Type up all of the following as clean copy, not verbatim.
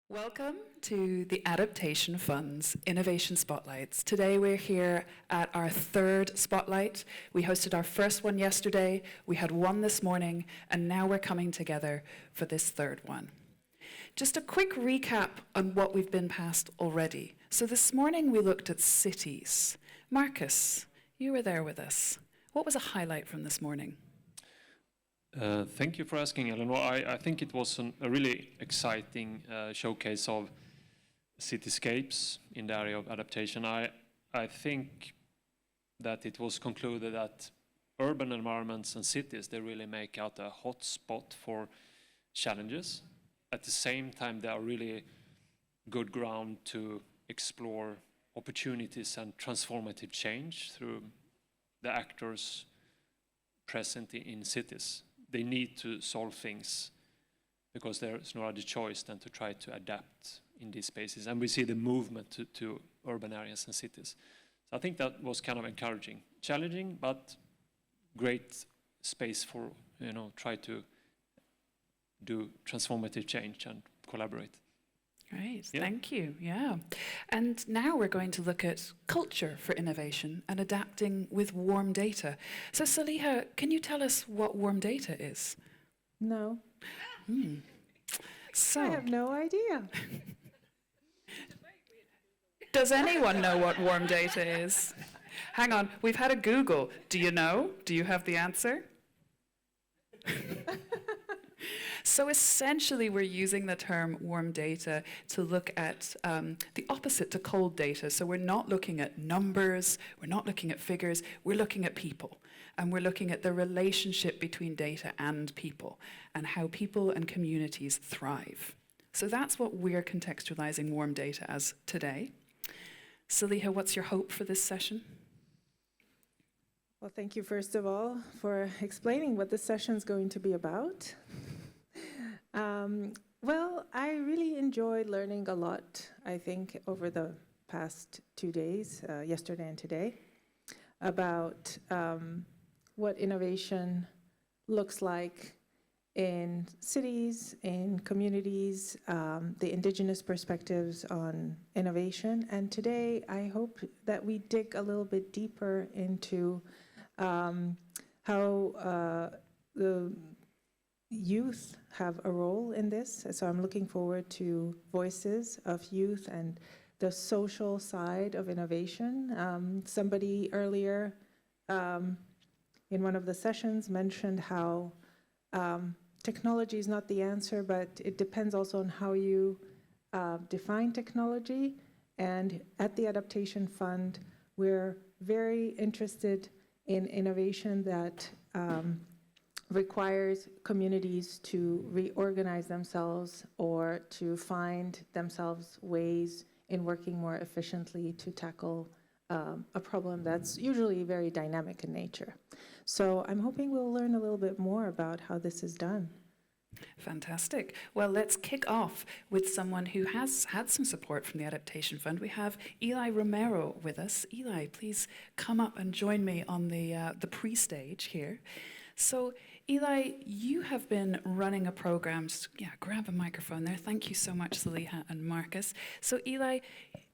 Welcome to the Adaptation Fund's Innovation Spotlights. Today we're here at our third spotlight. We hosted our first one yesterday, we had one this morning, and now we're coming together for this third one. Just a quick recap on what we've been past already. So this morning we looked at cities. Marcus, you were there with us. What was a highlight from this morning? Thank you for asking, Eleanor. I think it was a really exciting showcase of cityscapes in the area of adaptation. I think that it was concluded that urban environments and cities, they really make out a hot spot for challenges. At the same time, they are really good ground to explore opportunities and transformative change through the actors present in cities. They need to solve things because there's no other choice than to try to adapt in these spaces. And we see the movement to urban areas and cities. So I think that was kind of encouraging. Challenging, but great space for, try to do transformative change and collaborate. Great, thank you, yeah. And now we're going to look at culture for innovation and adapting with warm data. So Saliha, can you tell us what warm data is? No. So, I have no idea. Does anyone know what warm data is? Hang on, we've had a Google. Do you know? Do you have the answer? So essentially, we're using the term warm data to look at the opposite to cold data. So we're not looking at numbers, we're not looking at figures, we're looking at people. And we're looking at the relationship between data and people, and how people and communities thrive. So that's what we're contextualizing warm data as today. Saliha, what's your hope for this session? Well, thank you, first of all, for explaining what this session is going to be about. Well, I really enjoyed learning a lot, I think, over the past 2 days, yesterday and today, about what innovation looks like in cities, in communities, the Indigenous perspectives on innovation. And today, I hope that we dig a little bit deeper into how the youth have a role in this. So I'm looking forward to voices of youth and the social side of innovation. Somebody earlier in one of the sessions mentioned how technology is not the answer, but it depends also on how you define technology. And at the Adaptation Fund, we're very interested in innovation that requires communities to reorganize themselves or to find themselves ways in working more efficiently to tackle a problem that's usually very dynamic in nature. So I'm hoping we'll learn a little bit more about how this is done. Fantastic. Well, let's kick off with someone who has had some support from the Adaptation Fund. We have Eli Romero with us. Eli, please come up and join me on the pre-stage here. So, Eli, you have been running a program. Grab a microphone there. Thank you so much, Saliha and Marcus. So, Eli,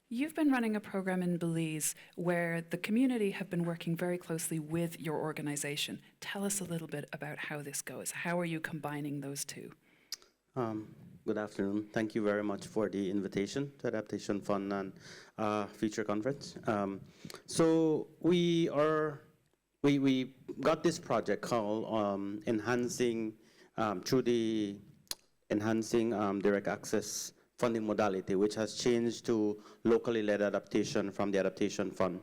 you've been running a program in Belize where the community have been working very closely with your organization. Tell us a little bit about how this goes. How are you combining those two? Good afternoon. Thank you very much for the invitation to Adaptation Fund and Future Conference. So we got this project called Enhancing through the Enhancing Direct Access Funding Modality, which has changed to locally led adaptation from the Adaptation Fund,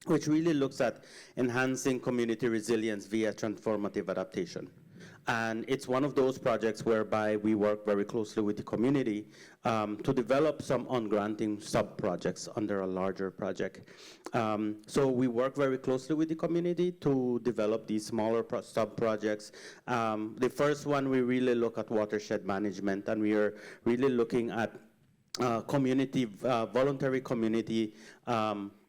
which really looks at enhancing community resilience via transformative adaptation. And it's one of those projects whereby we work very closely with the community to develop some on-granting sub-projects under a larger project. So we work very closely with the community to develop these smaller sub-projects. The first one, we really look at watershed management, and we are really looking at voluntary community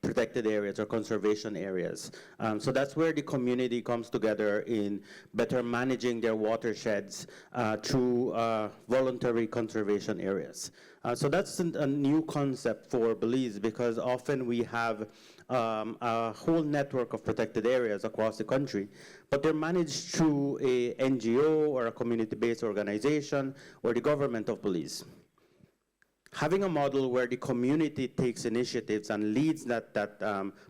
protected areas or conservation areas. So that's where the community comes together in better managing their watersheds through voluntary conservation areas. So that's a new concept for Belize, because often we have a whole network of protected areas across the country, but they're managed through a NGO or a community-based organization or the government of Belize. Having a model where the community takes initiatives and leads that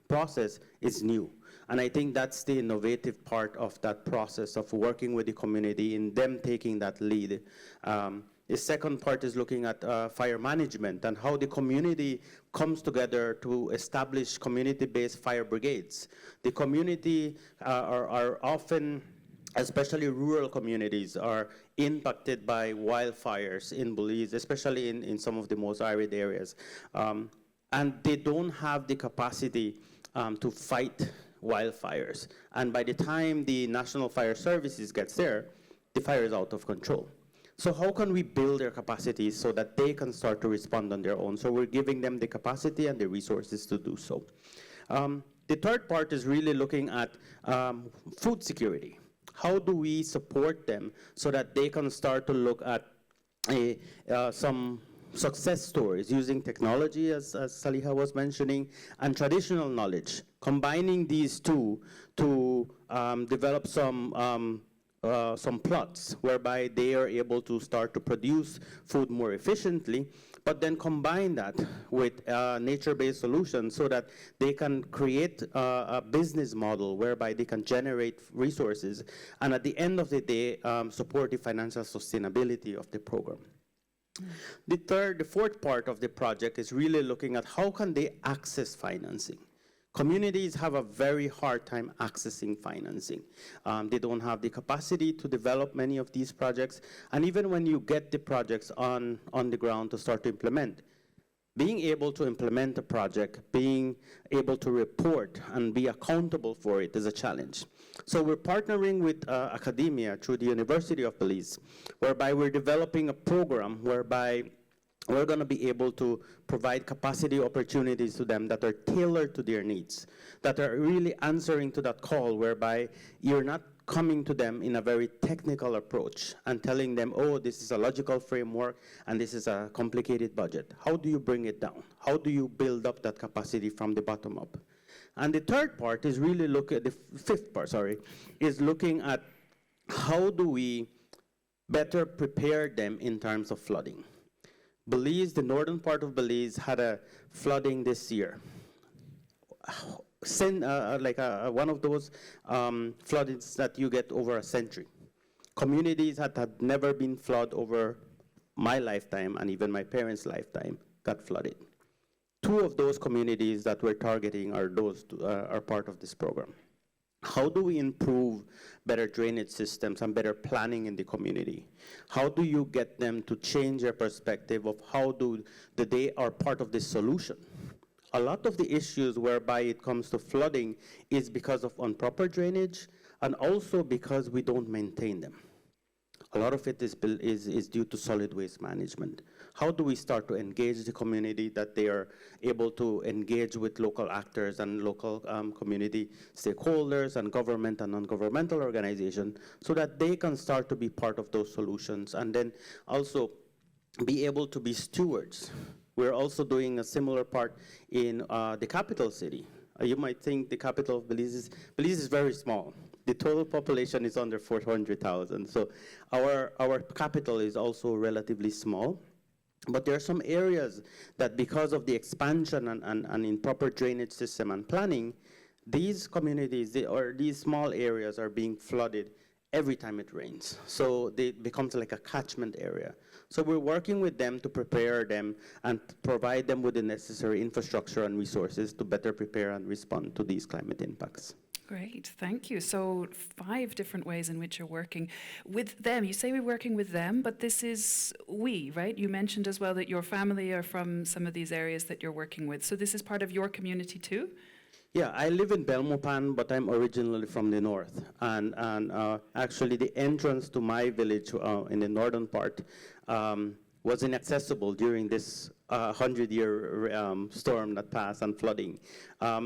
process is new. And I think that's the innovative part of that process of working with the community in them taking that lead. The second part is looking at fire management and how the community comes together to establish community-based fire brigades. The community are often, especially rural communities, are impacted by wildfires in Belize, especially in some of the most arid areas. And they don't have the capacity to fight wildfires. And by the time the National Fire Services gets there, the fire is out of control. So how can we build their capacity so that they can start to respond on their own? So we're giving them the capacity and the resources to do so. The third part is really looking at food security. How do we support them so that they can start to look at some success stories using technology, as Saliha was mentioning, and traditional knowledge, combining these two to develop some plots whereby they are able to start to produce food more efficiently, but then combine that with nature-based solutions so that they can create a business model whereby they can generate resources and at the end of the day support the financial sustainability of the program. The fourth part of the project is really looking at how can they access financing. Communities have a very hard time accessing financing. They don't have the capacity to develop many of these projects, and even when you get the projects on the ground to start to implement, being able to implement a project, being able to report and be accountable for it is a challenge. So we're partnering with academia through the University of Belize, whereby we're developing a program whereby we're going to be able to provide capacity opportunities to them that are tailored to their needs, that are really answering to that call whereby you're not coming to them in a very technical approach and telling them, oh, this is a logical framework and this is a complicated budget. How do you bring it down? How do you build up that capacity from the bottom up? And the third part is really the fifth part, is looking at how do we better prepare them in terms of flooding. Belize, the northern part of Belize, had a flooding this year. One of those floodings that you get over a century. Communities that had never been flooded over my lifetime and even my parents' lifetime got flooded. Two of those communities that we're targeting are part of this program. How do we improve better drainage systems and better planning in the community? How do you get them to change their perspective of how they are part of the solution? A lot of the issues whereby it comes to flooding is because of improper drainage and also because we don't maintain them. A lot of it is due to solid waste management. How do we start to engage the community that they are able to engage with local actors and local community stakeholders and government and non-governmental organizations so that they can start to be part of those solutions and then also be able to be stewards. We're also doing a similar part in the capital city. You might think the capital of Belize is very small. The total population is under 400,000. So our capital is also relatively small. But there are some areas that because of the expansion and improper drainage system and planning, these communities or these small areas are being flooded every time it rains. So it becomes like a catchment area. So we're working with them to prepare them and provide them with the necessary infrastructure and resources to better prepare and respond to these climate impacts. Great, thank you. So 5 different ways in which you're working with them. You say we're working with them, but this is we, right? You mentioned as well that your family are from some of these areas that you're working with. So this is part of your community too? Yeah, I live in Belmopan, but I'm originally from the north. And actually the entrance to my village in the northern part was inaccessible during this 100-year storm that passed and flooding.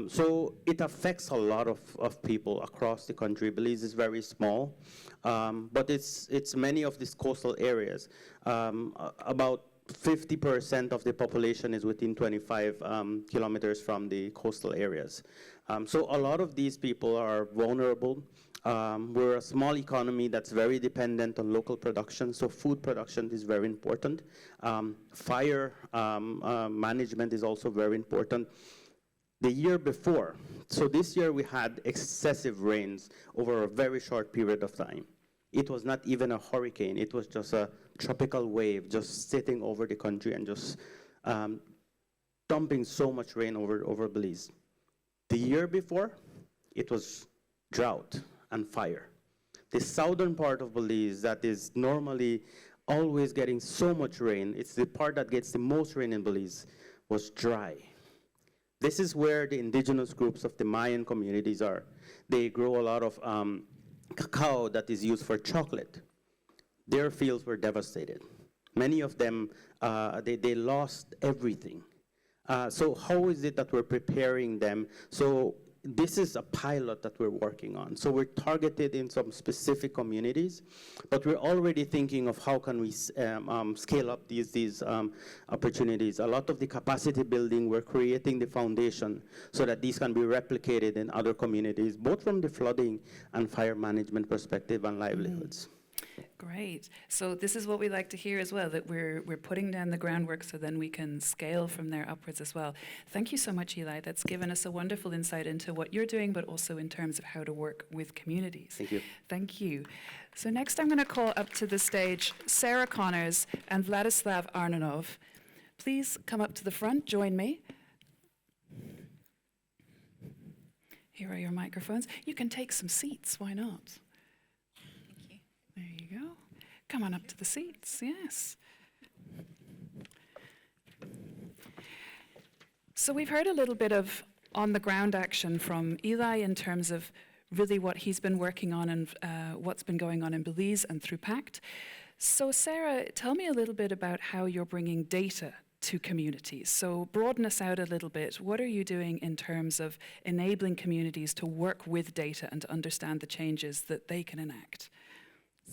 So it affects a lot of people across the country. Belize is very small, but it's many of these coastal areas. About 50% of the population is within 25 kilometers from the coastal areas. So a lot of these people are vulnerable. We're a small economy that's very dependent on local production, so food production is very important. Fire management is also very important. The year before, so this year we had excessive rains over a very short period of time. It was not even a hurricane, it was just a tropical wave just sitting over the country and just dumping so much rain over Belize. The year before, it was drought and fire. The southern part of Belize that is normally always getting so much rain, it's the part that gets the most rain in Belize, was dry. This is where the indigenous groups of the Mayan communities are. They grow a lot of cacao that is used for chocolate. Their fields were devastated. Many of them, they lost everything. So how is it that we're preparing them? So this is a pilot that we're working on. So we're targeted in some specific communities, but we're already thinking of how can we scale up these opportunities. A lot of the capacity building, we're creating the foundation so that these can be replicated in other communities, both from the flooding and fire management perspective and livelihoods. Great. So this is what we like to hear as well, that we're putting down the groundwork so then we can scale from there upwards as well. Thank you so much, Eli. That's given us a wonderful insight into what you're doing, but also in terms of how to work with communities. Thank you. Thank you. So next I'm going to call up to the stage Sarah Connors and Vladislav Arnonov. Please come up to the front, join me. Here are your microphones. You can take some seats, why not? There you go. Come on up to the seats, yes. So we've heard a little bit of on-the-ground action from Eli in terms of really what he's been working on and what's been going on in Belize and through PACT. So Sarah, tell me a little bit about how you're bringing data to communities. So broaden us out a little bit. What are you doing in terms of enabling communities to work with data and to understand the changes that they can enact?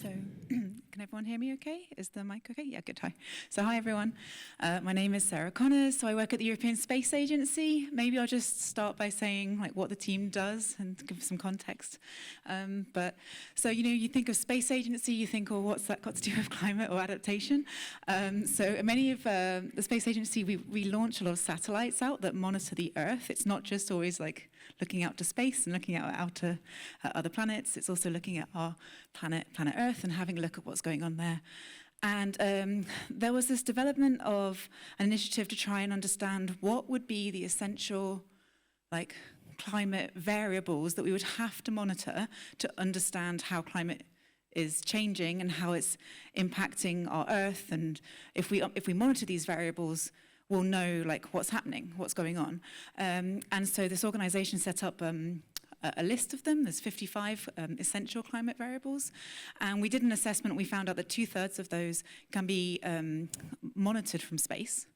So, can everyone hear me okay? Is the mic okay? Yeah, good, hi. So, hi everyone. My name is Sarah Connors, so I work at the European Space Agency. Maybe I'll just start by saying like what the team does and give some context. So, you think of Space Agency, you think, oh, what's that got to do with climate or adaptation? So, many of the Space Agency, we launch a lot of satellites out that monitor the Earth. It's not just always like looking out to space and looking out to other planets. It's also looking at our planet Earth and having a look at what's going on there. And there was this development of an initiative to try and understand what would be the essential climate variables that we would have to monitor to understand how climate is changing and how it's impacting our Earth. And if we monitor these variables, we'll know what's happening, what's going on. And so this organization set up a list of them. There's 55 essential climate variables. And we did an assessment. We found out that 2/3 of those can be monitored from space.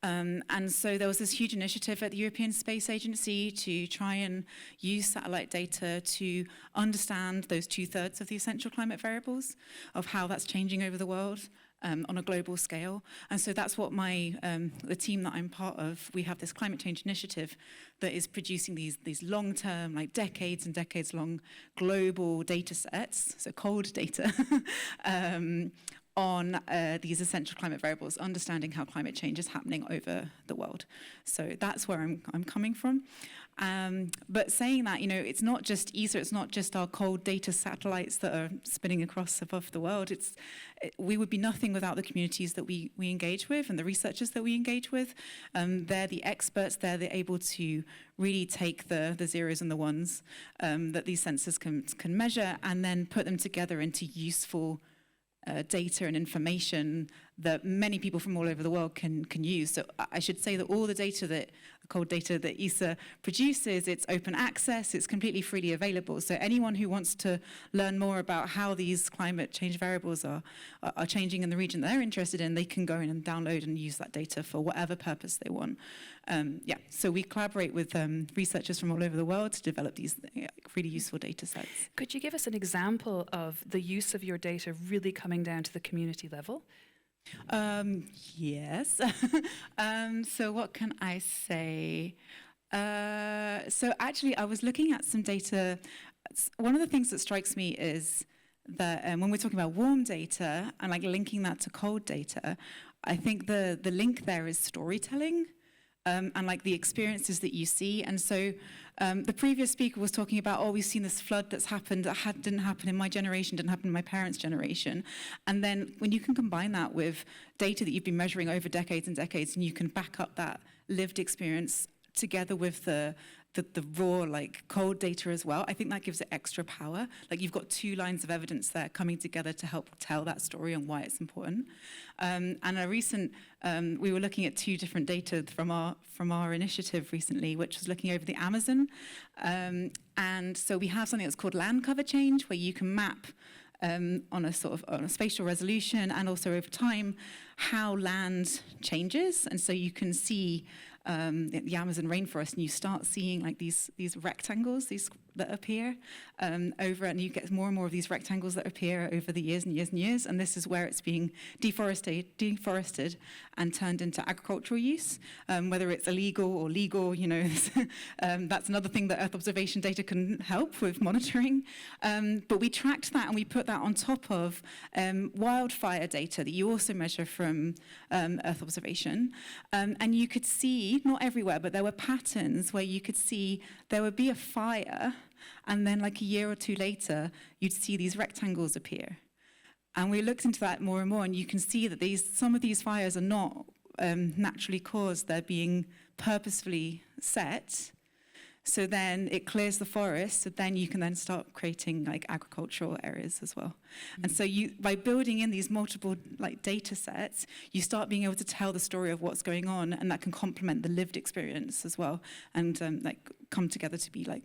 And so there was this huge initiative at the European Space Agency to try and use satellite data to understand those 2/3 of the essential climate variables, of how that's changing over the world. On a global scale. And so that's what the team that I'm part of, we have this climate change initiative that is producing these long-term, decades and decades long global data sets, so cold data, on these essential climate variables, understanding how climate change is happening over the world. So that's where I'm coming from. But saying that, it's not just ESA, it's not just our cold data satellites that are spinning across above the world. We would be nothing without the communities that we engage with and the researchers that we engage with. They're the experts there. They're able to really take the zeros and the ones that these sensors can measure and then put them together into useful data and information that many people from all over the world can use. So I should say that all the data the cold data that ESA produces, it's open access, it's completely freely available. So anyone who wants to learn more about how these climate change variables are changing in the region they're interested in, they can go in and download and use that data for whatever purpose they want. So we collaborate with researchers from all over the world to develop these really useful data sets. Could you give us an example of the use of your data really coming down to the community level? Yes. So what can I say? So actually, I was looking at some data. One of the things that strikes me is that when we're talking about warm data and like linking that to cold data, I think the link there is storytelling. And like the experiences that you see. And so the previous speaker was talking about, we've seen this flood that's happened that didn't happen in my generation, didn't happen in my parents' generation. And then when you can combine that with data that you've been measuring over decades and decades, and you can back up that lived experience together with the raw, like, cold data as well, I think that gives it extra power. Like, you've got two lines of evidence there coming together to help tell that story and why it's important. And a recent, we were looking at two different data from our initiative recently, which was looking over the Amazon. And so we have something that's called land cover change, where you can map on a spatial resolution and also over time how land changes. And so you can see the Amazon rainforest, and you start seeing like these rectangles, that appear over, and you get more and more of these rectangles that appear over the years and years and years, and this is where it's being deforested and turned into agricultural use, whether it's illegal or legal, that's another thing that Earth observation data can help with monitoring. But we tracked that and we put that on top of wildfire data that you also measure from Earth observation, and you could see, not everywhere, but there were patterns where you could see there would be a fire, and then like a year or two later, you'd see these rectangles appear. And we looked into that more and more, and you can see that some of these fires are not naturally caused, they're being purposefully set. So then it clears the forest, so then you can then start creating like agricultural areas as well. Mm-hmm. And so by building in these multiple like data sets, you start being able to tell the story of what's going on, and that can complement the lived experience as well, and like come together to be like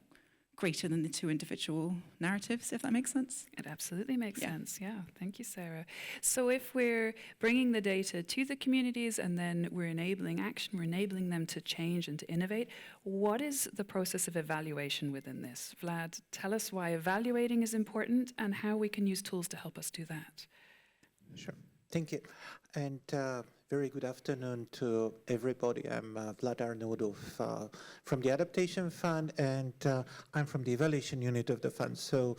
greater than the two individual narratives, if that makes sense. It absolutely makes sense, yeah. Thank you, Sarah. So if we're bringing the data to the communities and then we're enabling action, we're enabling them to change and to innovate, what is the process of evaluation within this? Vlad, tell us why evaluating is important and how we can use tools to help us do that. Sure, thank you. And very good afternoon to everybody. I'm Vlad Arnaudov from the Adaptation Fund, and I'm from the evaluation unit of the fund. So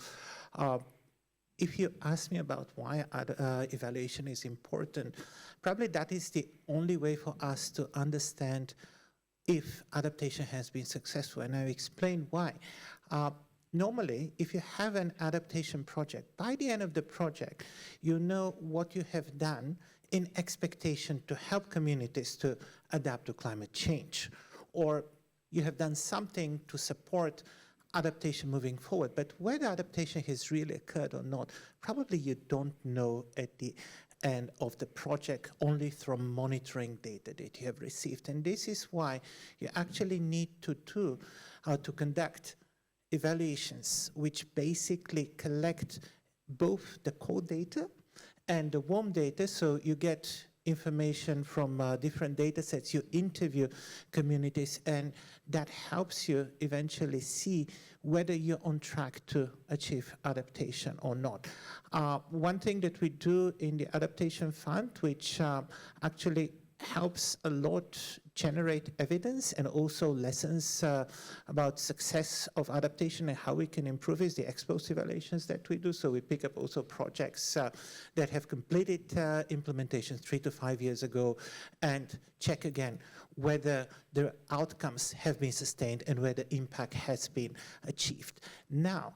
if you ask me about why evaluation is important, probably that is the only way for us to understand if adaptation has been successful, and I'll explain why. Normally, if you have an adaptation project, by the end of the project, you know what you have done in expectation to help communities to adapt to climate change, or you have done something to support adaptation moving forward. But whether adaptation has really occurred or not, probably you don't know at the end of the project, only from monitoring data that you have received. And this is why you actually need to conduct evaluations, which basically collect both the cold data and the warm data, so you get information from different data sets, you interview communities, and that helps you eventually see whether you're on track to achieve adaptation or not. One thing that we do in the Adaptation Fund, which actually helps a lot generate evidence and also lessons about success of adaptation and how we can improve, is the ex-post evaluations that we do. So we pick up also projects that have completed implementation 3 to 5 years ago and check again whether the outcomes have been sustained and whether impact has been achieved. Now,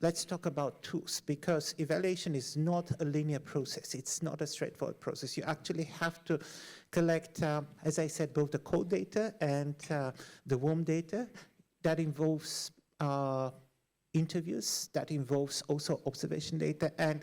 let's talk about tools, because evaluation is not a linear process. It's not a straightforward process. You actually have to collect, as I said, both the cold data and the warm data. That involves interviews, that involves also observation data. And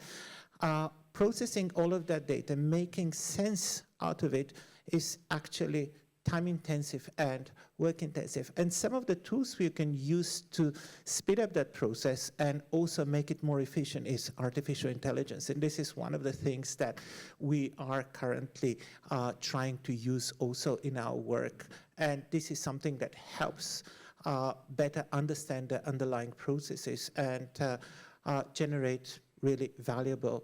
Processing all of that data, making sense out of it is actually time-intensive and work-intensive. And some of the tools we can use to speed up that process and also make it more efficient is artificial intelligence. And this is one of the things that we are currently trying to use also in our work. And this is something that helps better understand the underlying processes and generate really valuable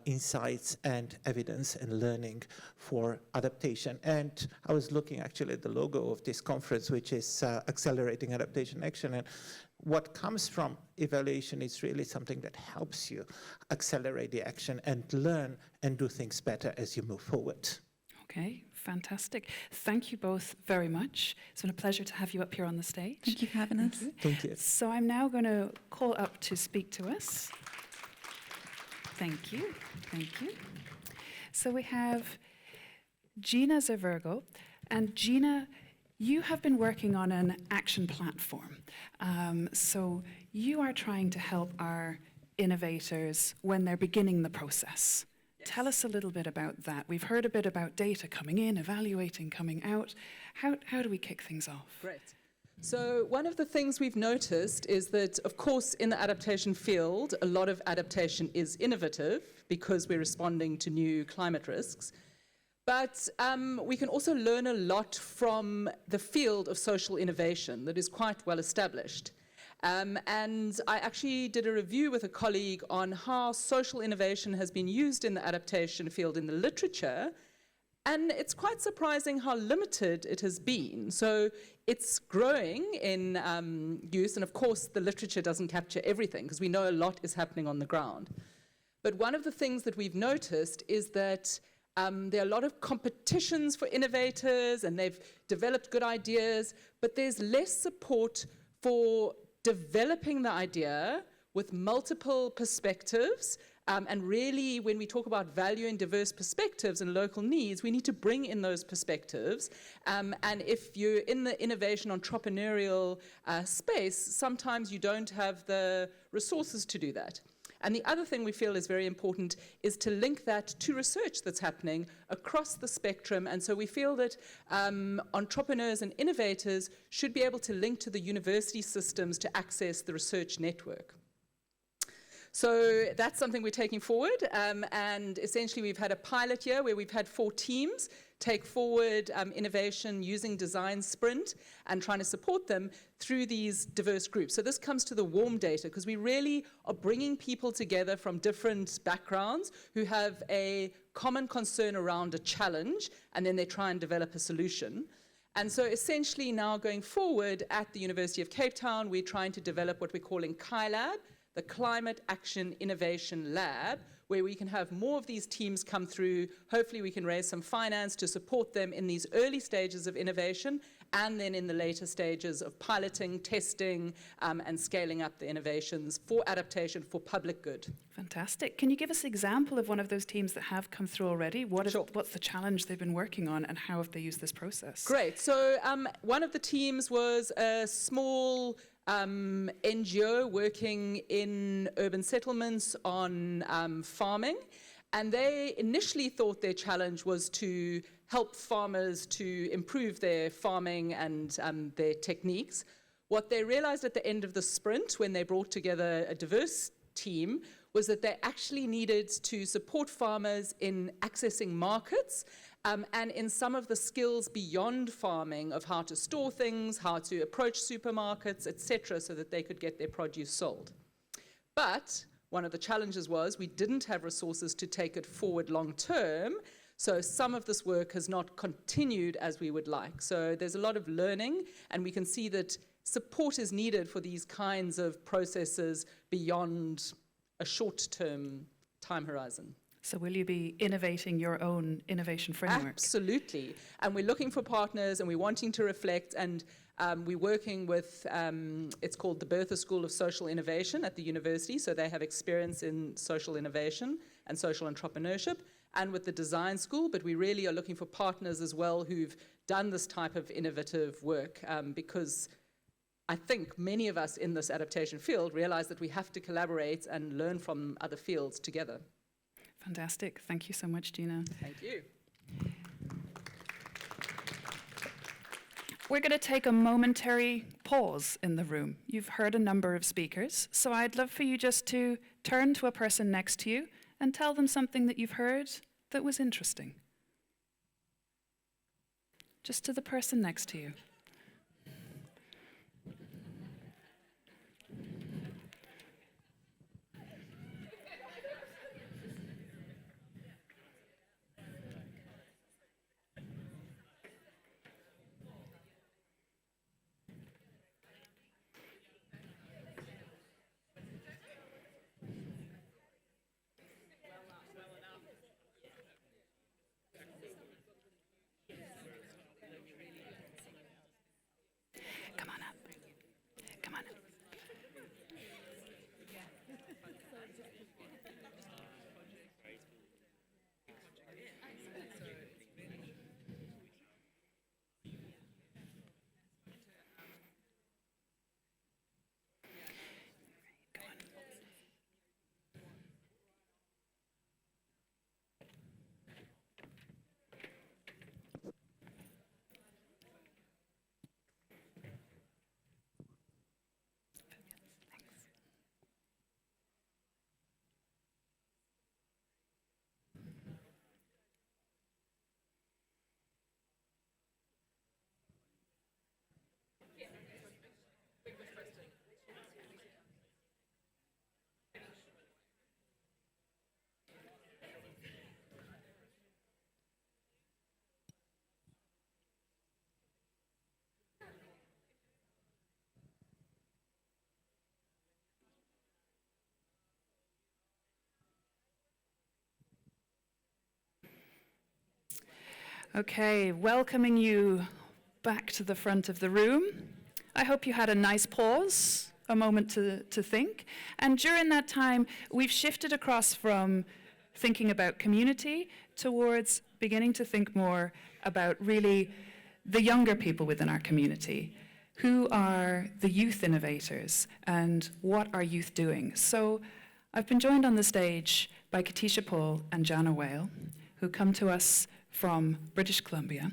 insights and evidence and learning for adaptation. And I was looking actually at the logo of this conference, which is Accelerating Adaptation Action. And what comes from evaluation is really something that helps you accelerate the action and learn and do things better as you move forward. Okay, fantastic. Thank you both very much. It's been a pleasure to have you up here on the stage. Thank you for having us. Thank you. So I'm now going to call up to speak to us. Thank you. Thank you. So we have Gina Zervergo. And Gina, you have been working on an action platform. So you are trying to help our innovators when they're beginning the process. Yes. Tell us a little bit about that. We've heard a bit about data coming in, evaluating, coming out. How do we kick things off? Great. So one of the things we've noticed is that, of course, in the adaptation field, a lot of adaptation is innovative because we're responding to new climate risks. But we can also learn a lot from the field of social innovation that is quite well established. And I actually did a review with a colleague on how social innovation has been used in the adaptation field in the literature. And it's quite surprising how limited it has been. So it's growing in use, and of course the literature doesn't capture everything because we know a lot is happening on the ground. But one of the things that we've noticed is that there are a lot of competitions for innovators and they've developed good ideas, but there's less support for developing the idea with multiple perspectives. And really, when we talk about valuing diverse perspectives and local needs, we need to bring in those perspectives. And if you're in the innovation entrepreneurial space, sometimes you don't have the resources to do that. And the other thing we feel is very important is to link that to research that's happening across the spectrum. And so we feel that entrepreneurs and innovators should be able to link to the university systems to access the research network. So that's something we're taking forward, and essentially we've had a pilot year where we've had 4 teams take forward innovation using Design Sprint and trying to support them through these diverse groups. So this comes to the warm data because we really are bringing people together from different backgrounds who have a common concern around a challenge, and then they try and develop a solution. And so essentially now going forward at the University of Cape Town, we're trying to develop what we're calling CILAB, the Climate Action Innovation Lab, where we can have more of these teams come through. Hopefully we can raise some finance to support them in these early stages of innovation and then in the later stages of piloting, testing, and scaling up the innovations for adaptation for public good. Fantastic. Can you give us an example of one of those teams that have come through already? Sure. What's the challenge they've been working on and how have they used this process? Great. So one of the teams was a small NGO working in urban settlements on farming, and they initially thought their challenge was to help farmers to improve their farming and their techniques. What they realized at the end of the sprint, when they brought together a diverse team, was that they actually needed to support farmers in accessing markets and in some of the skills beyond farming of how to store things, how to approach supermarkets, etc., so that they could get their produce sold. But one of the challenges was we didn't have resources to take it forward long term, so some of this work has not continued as we would like. So there's a lot of learning, and we can see that support is needed for these kinds of processes beyond a short-term time horizon. So will you be innovating your own innovation framework? Absolutely. And we're looking for partners and we're wanting to reflect, and we're working with, it's called the Bertha School of Social Innovation at the university. So they have experience in social innovation and social entrepreneurship, and with the design school, but we really are looking for partners as well who've done this type of innovative work because I think many of us in this adaptation field realize that we have to collaborate and learn from other fields together. Fantastic. Thank you so much, Gina. Thank you. We're going to take a momentary pause in the room. You've heard a number of speakers, so I'd love for you just to turn to a person next to you and tell them something that you've heard that was interesting. Just to the person next to you. Come on up. Come on up. Okay, welcoming you back to the front of the room. I hope you had a nice pause, a moment to think. And during that time, we've shifted across from thinking about community towards beginning to think more about really the younger people within our community. Who are the youth innovators and what are youth doing? So I've been joined on the stage by Katisha Paul and Jana Whale, who come to us from British Columbia.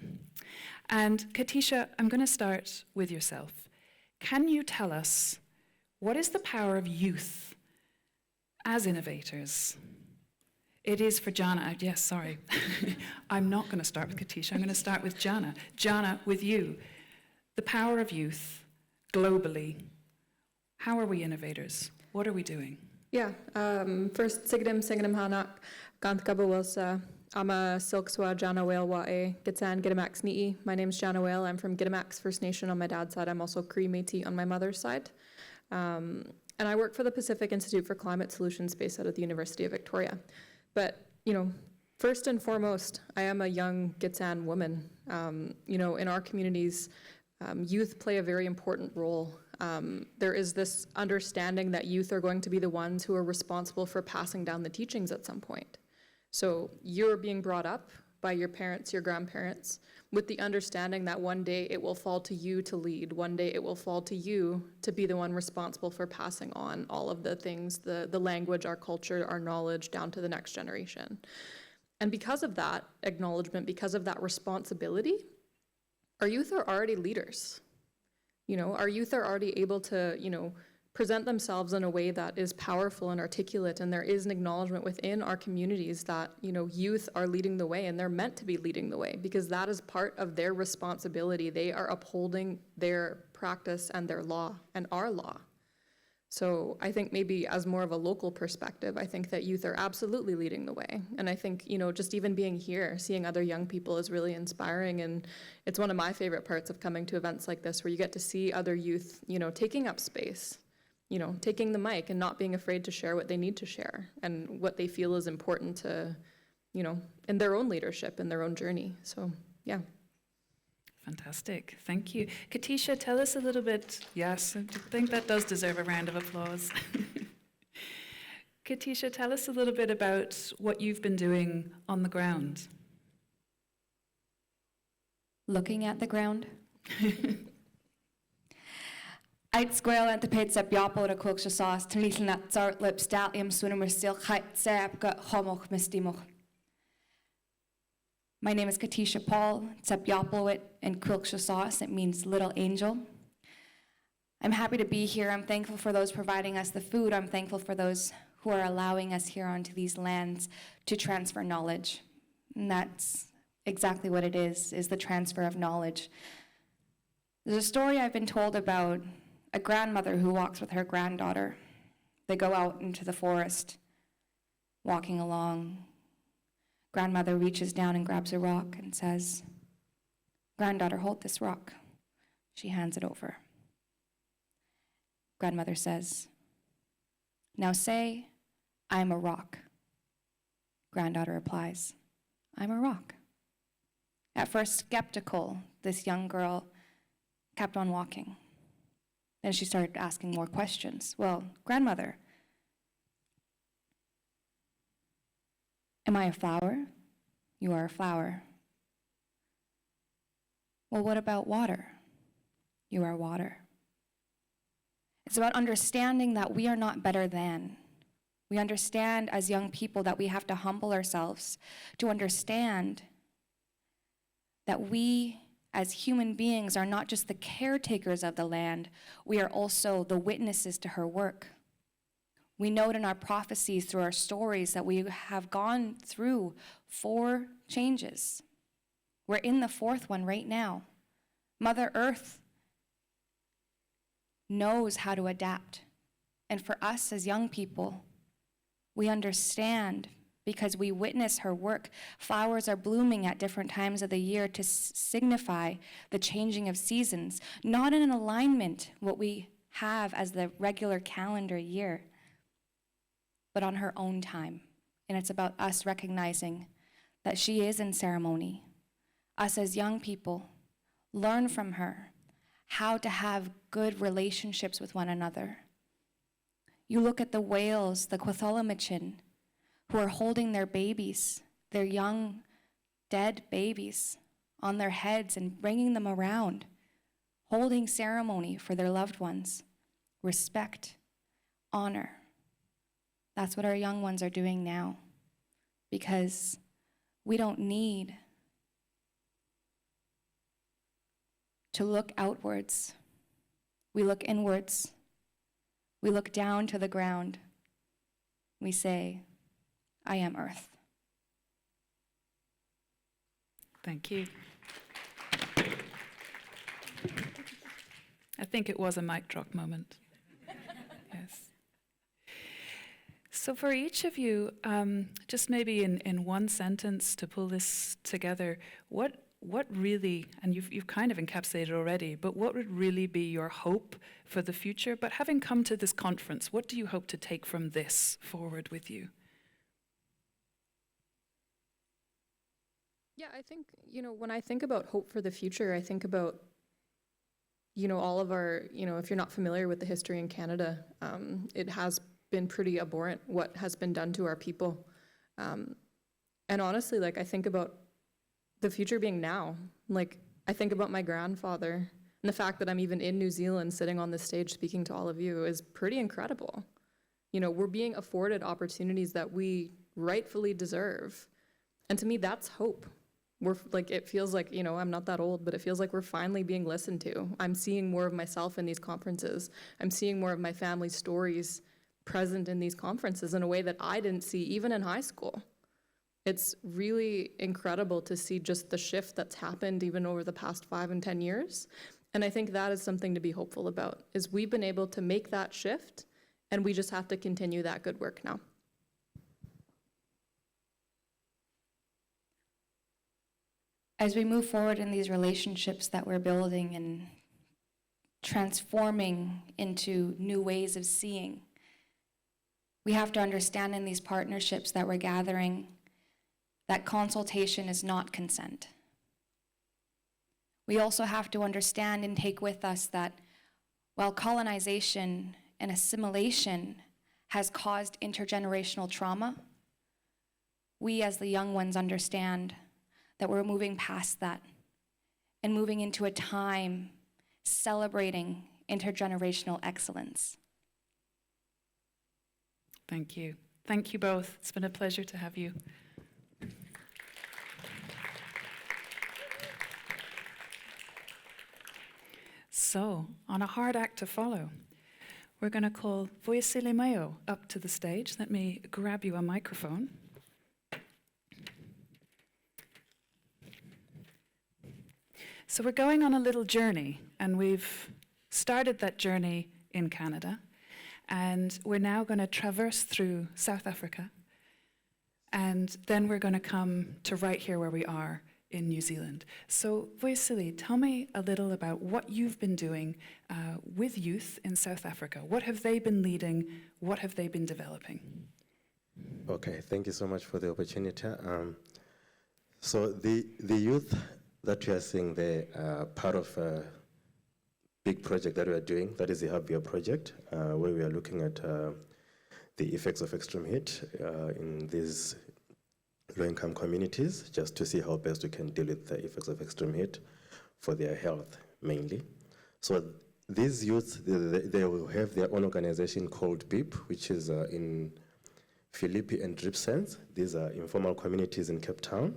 And Katisha, I'm going to start with yourself. Can you tell us what is the power of youth as innovators? It is for Jana. Yes, sorry. I'm not going to start with Katisha. I'm going to start with Jana. Jana, with you. The power of youth globally. How are we innovators? What are we doing? Yeah. First, Sigdim Hanak, Gantkabawilsa. I'm a Silkswa Jana Whale Wae, Gitsan Gitamax Ni'i. My name's Jana Whale. I'm from Gitamax First Nation on my dad's side. I'm also Cree Métis on my mother's side. And I work for the Pacific Institute for Climate Solutions based out of the University of Victoria. But, you know, first and foremost, I am a young Gitsan woman. You know, in our communities, youth play a very important role. There is this understanding that youth are going to be the ones who are responsible for passing down the teachings at some point. So you're being brought up by your parents, your grandparents, with the understanding that one day it will fall to you to lead. One day it will fall to you to be the one responsible for passing on all of the things, the language, our culture, our knowledge down to the next generation. And because of that acknowledgement, because of that responsibility, our youth are already leaders. You know, our youth are already able to, you know, present themselves in a way that is powerful and articulate, and there is an acknowledgement within our communities that, you know, youth are leading the way, and they're meant to be leading the way because that is part of their responsibility. They are upholding their practice and their law and our law. So I think maybe as more of a local perspective, I think that youth are absolutely leading the way. And I think, you know, just even being here, seeing other young people is really inspiring. And it's one of my favorite parts of coming to events like this, where you get to see other youth, you know, taking up space, you know, taking the mic and not being afraid to share what they need to share and what they feel is important to, you know, in their own leadership, in their own journey. So, yeah. Fantastic. Thank you. Katisha, tell us a little bit. Yes, I think that does deserve a round of applause. Katisha, tell us a little bit about what you've been doing on the ground. Looking at the ground. Square and the pits up Yapo the cooks sauce, Trinithan at Zart lips, Dalium swimmer still kite, Sap got homoch mistimoch. My name is Katisha Paul, Tsep Yapowit and Quilksha sauce. It means little angel. I'm happy to be here. I'm thankful for those providing us the food. I'm thankful for those who are allowing us here onto these lands to transfer knowledge. And that's exactly what it is the transfer of knowledge. There's a story I've been told about a grandmother who walks with her granddaughter. They go out into the forest, walking along. Grandmother reaches down and grabs a rock and says, "Granddaughter, hold this rock." She hands it over. Grandmother says, "Now say, I'm a rock." Granddaughter replies, "I'm a rock." At first skeptical, this young girl kept on walking. Then she started asking more questions. "Well, grandmother, am I a flower?" "You are a flower." "Well, what about water?" "You are water." It's about understanding that we are not better than. We understand as young people that we have to humble ourselves to understand that we as human beings are not just the caretakers of the land, we are also the witnesses to her work. We note in our prophecies through our stories that we have gone through 4 changes. We're in the 4th one right now. Mother Earth knows how to adapt. And for us as young people, we understand because we witness her work. Flowers are blooming at different times of the year to signify the changing of seasons, not in an alignment what we have as the regular calendar year, but on her own time. And it's about us recognizing that she is in ceremony. Us as young people learn from her how to have good relationships with one another. You look at the whales, the Quatholamachin, who are holding their babies, their young, dead babies, on their heads and bringing them around, holding ceremony for their loved ones. Respect, honor. That's what our young ones are doing now, because we don't need to look outwards. We look inwards. We look down to the ground. We say, I am Earth. Thank you. I think it was a mic drop moment. Yes. So for each of you, just maybe in one sentence to pull this together, what really, and you've kind of encapsulated already, but what would really be your hope for the future? But having come to this conference, what do you hope to take from this forward with you? Yeah, I think, when I think about hope for the future, I think about, all of our, if you're not familiar with the history in Canada, it has been pretty abhorrent what has been done to our people. And honestly, I think about the future being now. I think about my grandfather, and the fact that I'm even in New Zealand sitting on this stage speaking to all of you is pretty incredible. We're being afforded opportunities that we rightfully deserve. And to me, that's hope. It feels like, I'm not that old, but it feels like we're finally being listened to. I'm seeing more of myself in these conferences. I'm seeing more of my family's stories present in these conferences in a way that I didn't see even in high school. It's really incredible to see just the shift that's happened even over the past 5 and 10 years. And I think that is something to be hopeful about, is we've been able to make that shift, and we just have to continue that good work now. As we move forward in these relationships that we're building and transforming into new ways of seeing, we have to understand in these partnerships that we're gathering that consultation is not consent. We also have to understand and take with us that while colonization and assimilation has caused intergenerational trauma, we as the young ones understand that we're moving past that and moving into a time celebrating intergenerational excellence. Thank you. Thank you both. It's been a pleasure to have you. So, on a hard act to follow, we're going to call Voisili Mayo up to the stage. Let me grab you a microphone. So we're going on a little journey, and we've started that journey in Canada, and we're now going to traverse through South Africa, and then we're going to come to right here where we are in New Zealand. So Voisili, tell me a little about what you've been doing with youth in South Africa. What have they been leading? What have they been developing? Okay, thank you so much for the opportunity. So the youth that we are seeing there are part of a big project that we are doing, that is the Hubvia project, where we are looking at the effects of extreme heat in these low-income communities, just to see how best we can deal with the effects of extreme heat for their health, mainly. So these youths, they will have their own organization called BIP, which is in Philippi and Dripsens. These are informal communities in Cape Town.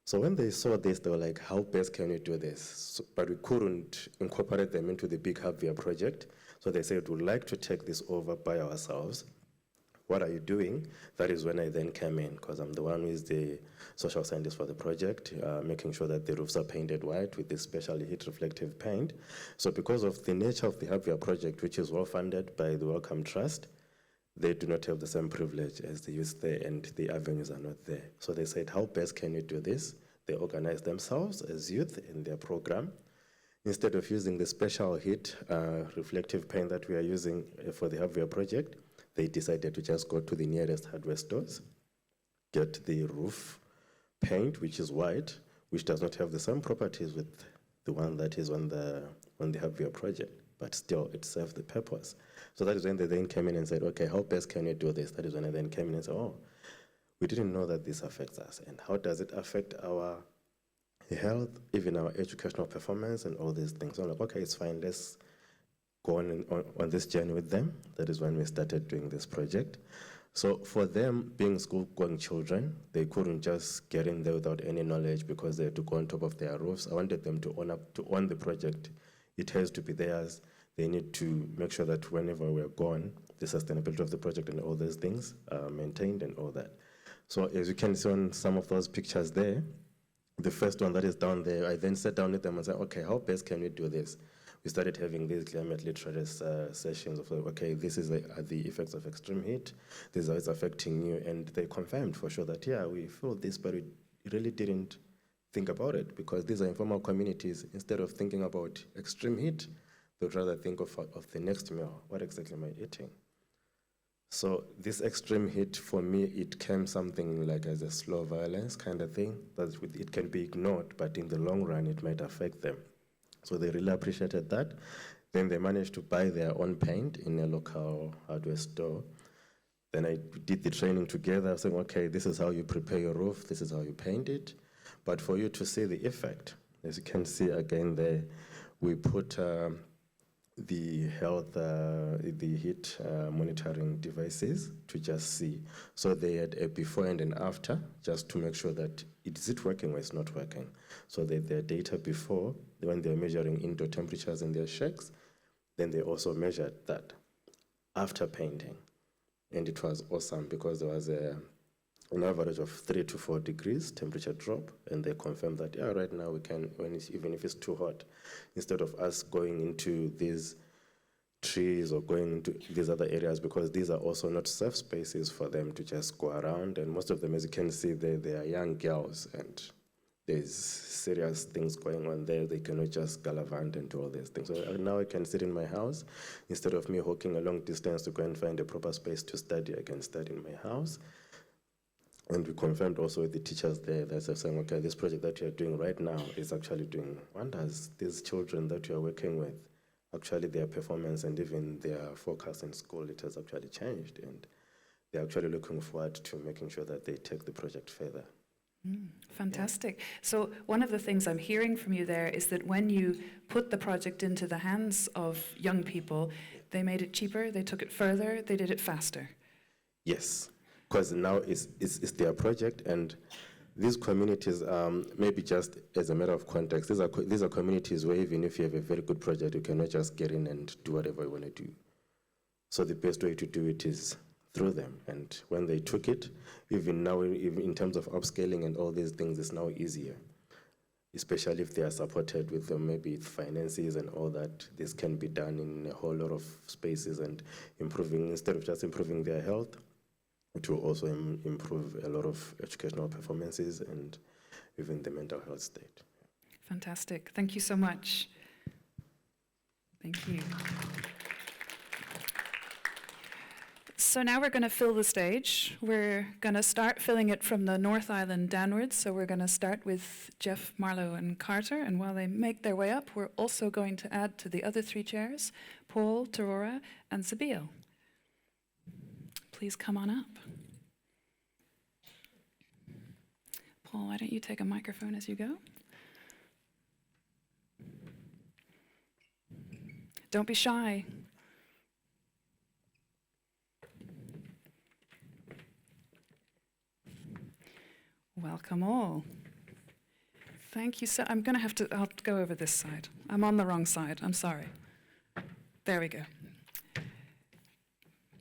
So when they saw this, they were like, how best can we do this? So, but we couldn't incorporate them into the big Hubvia project. So they said, we'd like to take this over by ourselves. What are you doing? That is when I then came in, because I'm the one who is the social scientist for the project, making sure that the roofs are painted white with this specially heat-reflective paint. So because of the nature of the Hubvia project, which is well-funded by the Wellcome Trust, they do not have the same privilege as the youth there, and the avenues are not there. So they said, how best can you do this? They organized themselves as youth in their program. Instead of using the special heat reflective paint that we are using for the Hubvia project, they decided to just go to the nearest hardware stores, get the roof paint, which is white, which does not have the same properties with the one that is on the Hubvia project, but still it serves the purpose. So that is when they then came in and said, okay, how best can we do this? That is when I then came in and said, oh, we didn't know that this affects us, and how does it affect our health, even our educational performance and all these things. So I'm like, okay, it's fine, let's go on this journey with them. That is when we started doing this project. So for them, being school-going children, they couldn't just get in there without any knowledge because they had to go on top of their roofs. I wanted them to own the project. It has to be theirs. They need to make sure that whenever we're gone, the sustainability of the project and all those things are maintained and all that. So as you can see on some of those pictures there, the first one that is down there, I then sat down with them and said, okay, how best can we do this? We started having these climate literacy sessions of like, okay, this is the effects of extreme heat, this is how it's affecting you, and they confirmed for sure that, yeah, we feel this, but we really didn't think about it because these are informal communities. Instead of thinking about extreme heat, they'd rather think of the next meal. What exactly am I eating? So this extreme heat, for me, it came something like as a slow violence kind of thing, that it can be ignored, but in the long run, it might affect them. So they really appreciated that. Then they managed to buy their own paint in a local hardware store. Then I did the training together, saying, okay, this is how you prepare your roof, this is how you paint it. But for you to see the effect, as you can see again there, we put the heat monitoring devices to just see. So they had a before and an after, just to make sure that is it working or it's not working. So their data before, when they're measuring indoor temperatures in their shacks, then they also measured that after painting. And it was awesome because there was an average of 3 to 4 degrees temperature drop, and they confirmed that, yeah, right now we can, even if it's too hot, instead of us going into these trees or going into these other areas, because these are also not safe spaces for them to just go around. And most of them, as you can see, they are young girls, and there's serious things going on there. They cannot just gallivant and do all these things. So now I can sit in my house. Instead of me walking a long distance to go and find a proper space to study, I can study in my house. And we confirmed also with the teachers there that they're saying, okay, this project that you're doing right now is actually doing wonders. These children that you're working with, actually their performance and even their focus in school, it has actually changed. And they're actually looking forward to making sure that they take the project further. Fantastic. So one of the things I'm hearing from you there is that when you put the project into the hands of young people, they made it cheaper, they took it further, they did it faster. Yes, because now it's their project, and these communities, maybe just as a matter of context, these are communities where even if you have a very good project, you cannot just get in and do whatever you want to do. So the best way to do it is through them. And when they took it, even now, even in terms of upscaling and all these things, it's now easier, especially if they are supported with maybe finances and all that. This can be done in a whole lot of spaces, and improving, instead of just improving their health, it will also improve a lot of educational performances and even the mental health state. Fantastic. Thank you so much. Thank you. So now we're going to fill the stage. We're going to start filling it from the North Island downwards. So we're going to start with Jeff, Marlowe, and Carter. And while they make their way up, we're also going to add to the other 3 chairs, Paul, Tarora, and Zabil. Please come on up. Paul, why don't you take a microphone as you go? Don't be shy. Welcome all. Thank you so. I'll go over this side. I'm on the wrong side. I'm sorry. There we go.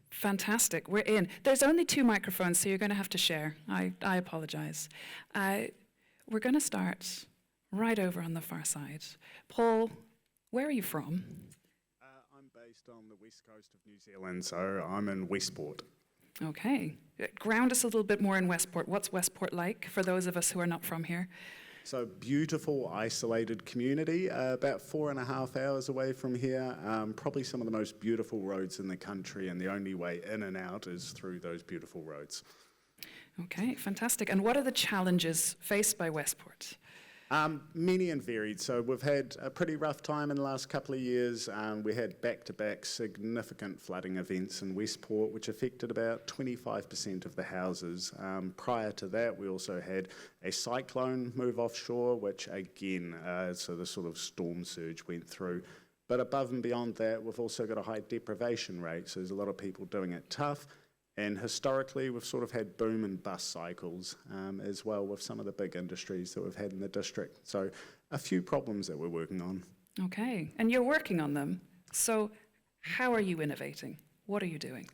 Fantastic. We're in. There's only 2 microphones, so you're going to have to share. I apologize. We're going to start right over on the far side. Paul, where are you from? I'm based on the west coast of New Zealand, so I'm in Westport. Okay. Ground us a little bit more in Westport. What's Westport like for those of us who are not from here? So beautiful, isolated community, about 4.5 hours away from here. Probably some of the most beautiful roads in the country, and the only way in and out is through those beautiful roads. Okay, fantastic. And what are the challenges faced by Westport? Many and varied. So we've had a pretty rough time in the last couple of years. We had back-to-back significant flooding events in Westport, which affected about 25% of the houses. Prior to that, we also had a cyclone move offshore, which again, so the sort of storm surge went through. But above and beyond that, we've also got a high deprivation rate. So there's a lot of people doing it tough. And historically, we've sort of had boom and bust cycles as well with some of the big industries that we've had in the district. So a few problems that we're working on. Okay, and you're working on them. So how are you innovating? What are you doing?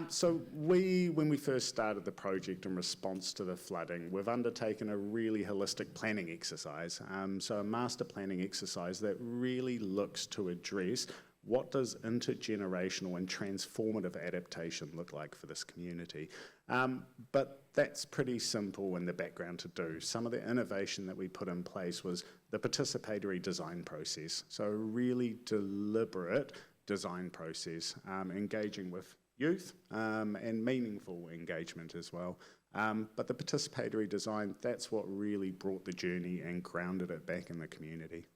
So when we first started the project in response to the flooding, we've undertaken a really holistic planning exercise. So a master planning exercise that really looks to address what does intergenerational and transformative adaptation look like for this community? But that's pretty simple in the background to do. Some of the innovation that we put in place was the participatory design process. So a really deliberate design process, engaging with youth and meaningful engagement as well. But the participatory design, that's what really brought the journey and grounded it back in the community.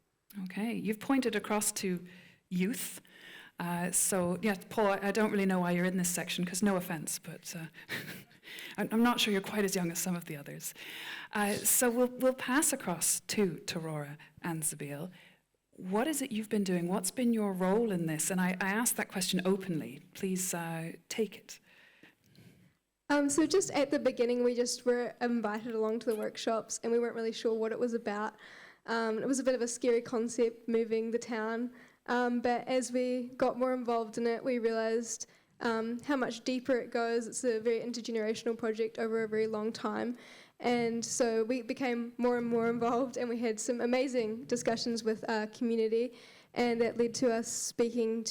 Okay, you've pointed across to youth. So, yeah, Paul, I don't really know why you're in this section, because no offense, but I'm not sure you're quite as young as some of the others. So we'll pass across to Tarora and Zabil. What is it you've been doing? What's been your role in this? And I asked that question openly. Please take it. So just at the beginning, we just were invited along to the workshops, and we weren't really sure what it was about. It was a bit of a scary concept, moving the town. But as we got more involved in it, we realised how much deeper it goes. It's a very intergenerational project over a very long time. And so we became more and more involved, and we had some amazing discussions with our community, and that led to us presenting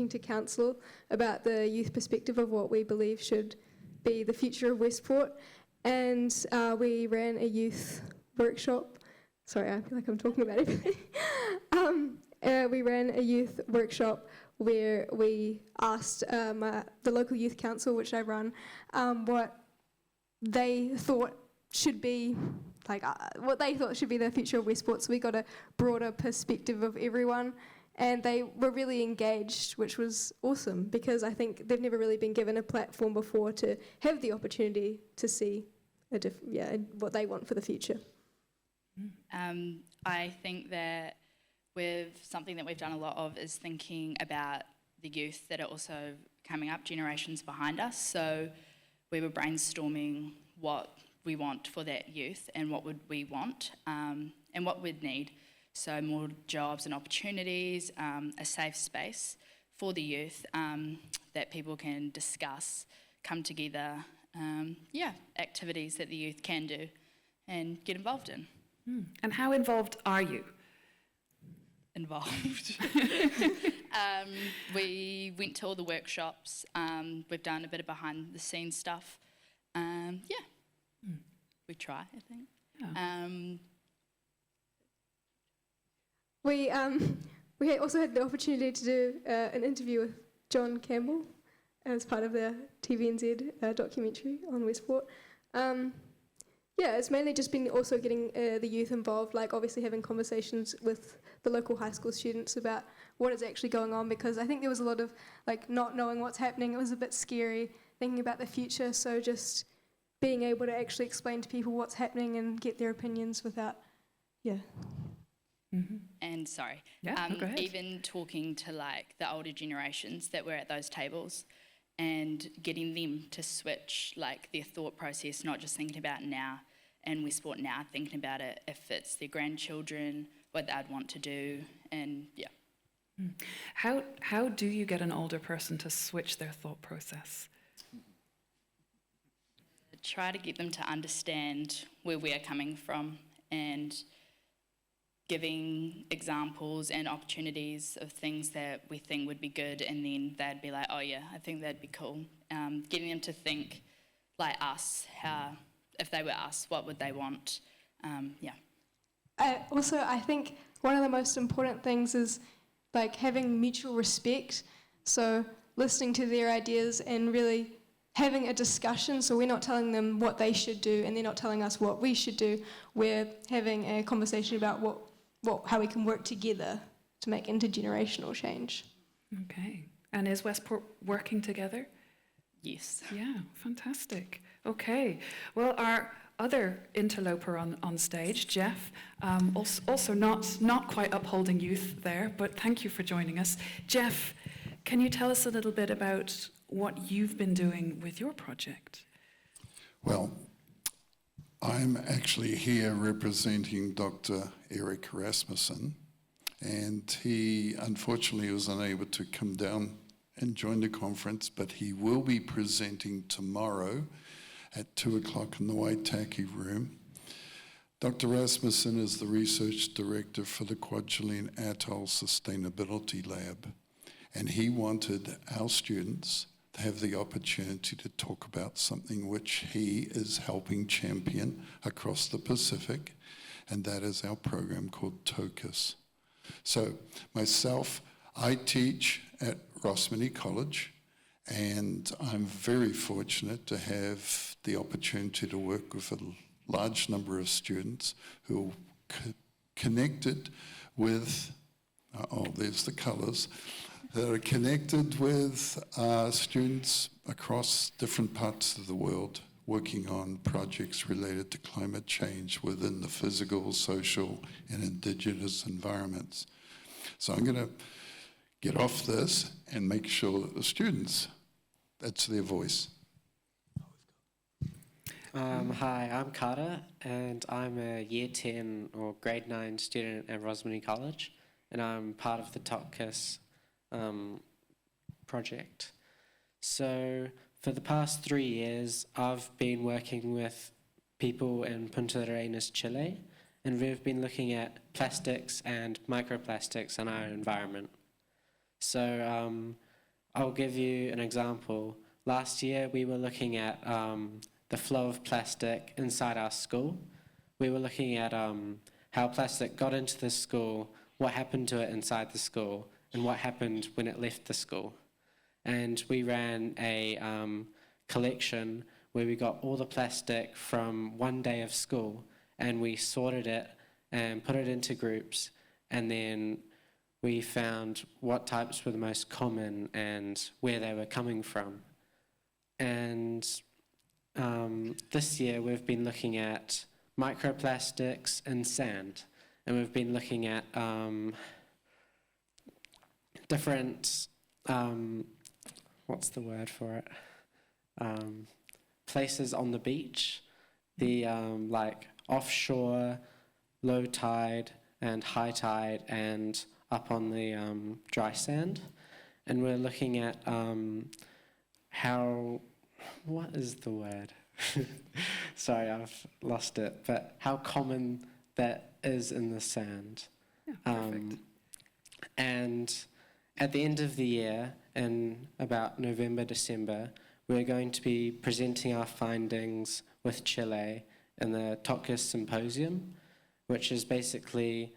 to council about the youth perspective of what we believe should be the future of Westport. And we ran a youth workshop. Sorry, I feel like I'm talking about everything. We ran a youth workshop where we asked the local youth council, which I run, what they thought should be the future of Westport. So we got a broader perspective of everyone, and they were really engaged, which was awesome, because I think they've never really been given a platform before to have the opportunity to see what they want for the future. I think that something that we've done a lot of is thinking about the youth that are also coming up, generations behind us. So we were brainstorming what we want for that youth and what would we want and what we'd need. So more jobs and opportunities, a safe space for the youth that people can discuss, come together, activities that the youth can do and get involved in. And how involved are you? Involved. We went to all the workshops. We've done a bit of behind the scenes stuff. We try, I think. Yeah. We also had the opportunity to do an interview with John Campbell as part of the TVNZ documentary on Westport. It's mainly just been also getting the youth involved, like obviously having conversations with the local high school students about what is actually going on, because I think there was a lot of like not knowing what's happening. It was a bit scary thinking about the future, so just being able to actually explain to people what's happening and get their opinions without, And sorry, go ahead. even talking to like the older generations that were at those tables and getting them to switch like their thought process, not just thinking about now and Westport now, thinking about it if it's their grandchildren, what they'd want to do, and How do you get an older person to switch their thought process? Try to get them to understand where we're coming from and giving examples and opportunities of things that we think would be good, and then they'd be like, oh yeah, I think that'd be cool. Getting them to think like us, if they were us, what would they want? I think one of the most important things is like having mutual respect. So listening to their ideas and really having a discussion. So we're not telling them what they should do and they're not telling us what we should do. We're having a conversation about how we can work together to make intergenerational change. Okay. And is Westport working together? Yes. Yeah, fantastic. Okay. Well, our other interloper on stage, Jeff, also not quite upholding youth there, but thank you for joining us. Jeff, can you tell us a little bit about what you've been doing with your project? Well, I'm actually here representing Dr. Eric Rasmussen, and he unfortunately was unable to come down and join the conference, but he will be presenting tomorrow at 2 o'clock in the Waitaki room. Dr. Rasmussen is the research director for the Kwajalein Atoll Sustainability Lab, and he wanted our students to have the opportunity to talk about something which he is helping champion across the Pacific, and that is our program called TOCUS. So myself, I teach at Rossmany College, and I'm very fortunate to have the opportunity to work with a large number of students who are connected with, there's the colours, that are connected with students across different parts of the world working on projects related to climate change within the physical, social, and Indigenous environments. So I'm going to get off this and make sure that the students, that's their voice. Hi, I'm Carter, and I'm a Year 10 or Grade 9 student at Rossmany College, and I'm part of the TOCUS project. So for the past 3 years, I've been working with people in Punta Arenas, Chile, and we've been looking at plastics and microplastics in our environment. So I'll give you an example. Last year, we were looking at the flow of plastic inside our school. We were looking at how plastic got into the school, what happened to it inside the school, and what happened when it left the school. And we ran a collection where we got all the plastic from one day of school, and we sorted it and put it into groups, and then we found what types were the most common and where they were coming from. And this year we've been looking at microplastics in sand, and we've been looking at different, what's the word for it? Places on the beach, the like offshore, low tide and high tide, and up on the dry sand. And we're looking at how, what is the word? Sorry, I've lost it, but how common that is in the sand. Yeah, perfect. And at the end of the year, in about November, December, we're going to be presenting our findings with Chile in the TOCUS Symposium, which is basically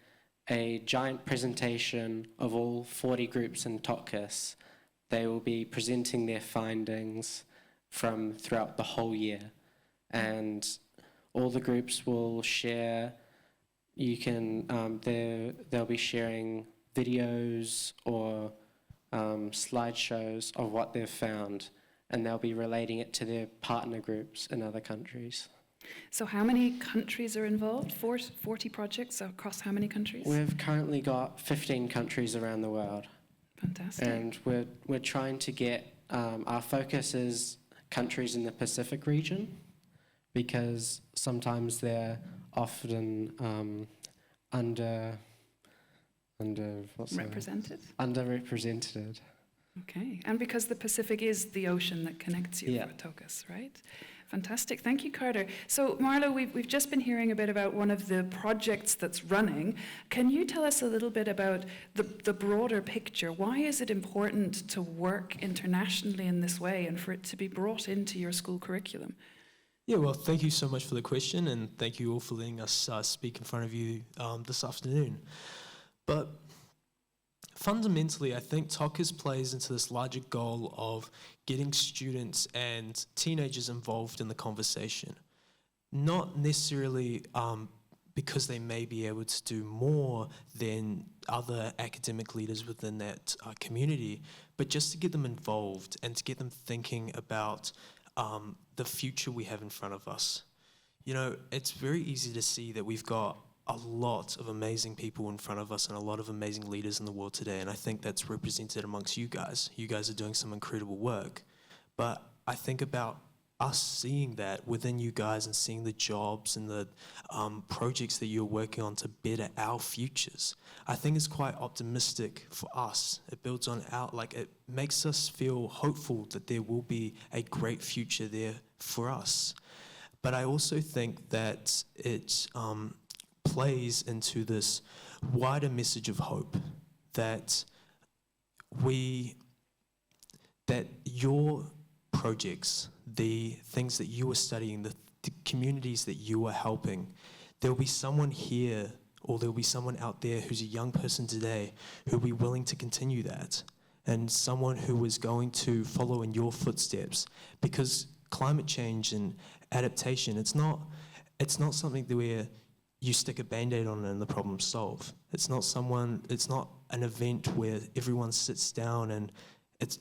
a giant presentation of all 40 groups in TOCUS. They will be presenting their findings from throughout the whole year. And all the groups will share, you can, they'll be sharing videos or slideshows of what they've found, and they'll be relating it to their partner groups in other countries. So how many countries are involved? 40 projects across how many countries? We've currently got 15 countries around the world. Fantastic. And we're trying to get, our focus is countries in the Pacific region, because sometimes they're often underrepresented. Okay, and because the Pacific is the ocean that connects you with TOCUS, right? Fantastic, thank you, Carter. So Marlo, we've just been hearing a bit about one of the projects that's running. Can you tell us a little bit about the broader picture? Why is it important to work internationally in this way and for it to be brought into your school curriculum? Yeah, well, thank you so much for the question, and thank you all for letting us speak in front of you this afternoon. But fundamentally, I think TOCUS plays into this larger goal of getting students and teenagers involved in the conversation. Not necessarily because they may be able to do more than other academic leaders within that community, but just to get them involved and to get them thinking about the future we have in front of us. You know, it's very easy to see that we've got a lot of amazing people in front of us and a lot of amazing leaders in the world today, and I think that's represented amongst you guys. You guys are doing some incredible work, but I think about us seeing that within you guys and seeing the jobs and the projects that you're working on to better our futures. I think it's quite optimistic for us. It builds on it makes us feel hopeful that there will be a great future there for us. But I also think that it plays into this wider message of hope that your projects, the things that you are studying, the communities that you are helping, there'll be someone here or there'll be someone out there who's a young person today who'll be willing to continue that, and someone who is going to follow in your footsteps, because climate change and adaptation, it's not something where you stick a Band-Aid on it and the problem's solved. It's not an event where everyone sits down and it's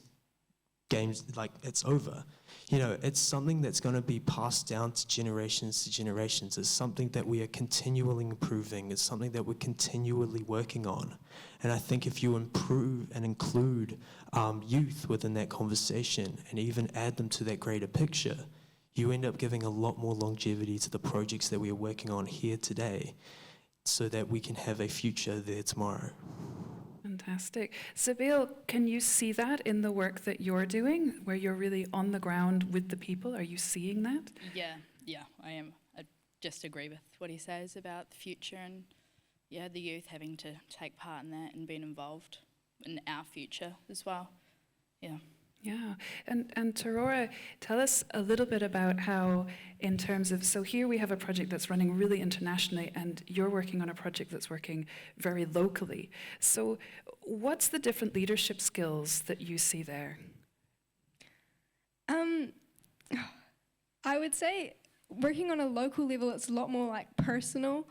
games, like it's over. You know, it's something that's going to be passed down to generations. It's something that we are continually improving. It's something that we're continually working on. And I think if you improve and include youth within that conversation and even add them to that greater picture, you end up giving a lot more longevity to the projects that we are working on here today so that we can have a future there tomorrow. Fantastic. Sabine, can you see that in the work that you're doing, where you're really on the ground with the people? Are you seeing that? Yeah, I am. I just agree with what he says about the future and, the youth having to take part in that and being involved in our future as well. Yeah. Yeah, and Tarora, tell us a little bit about how, in terms of, so here we have a project that's running really internationally, and you're working on a project that's working very locally. So what's the different leadership skills that you see there? I would say working on a local level, it's a lot more like personal.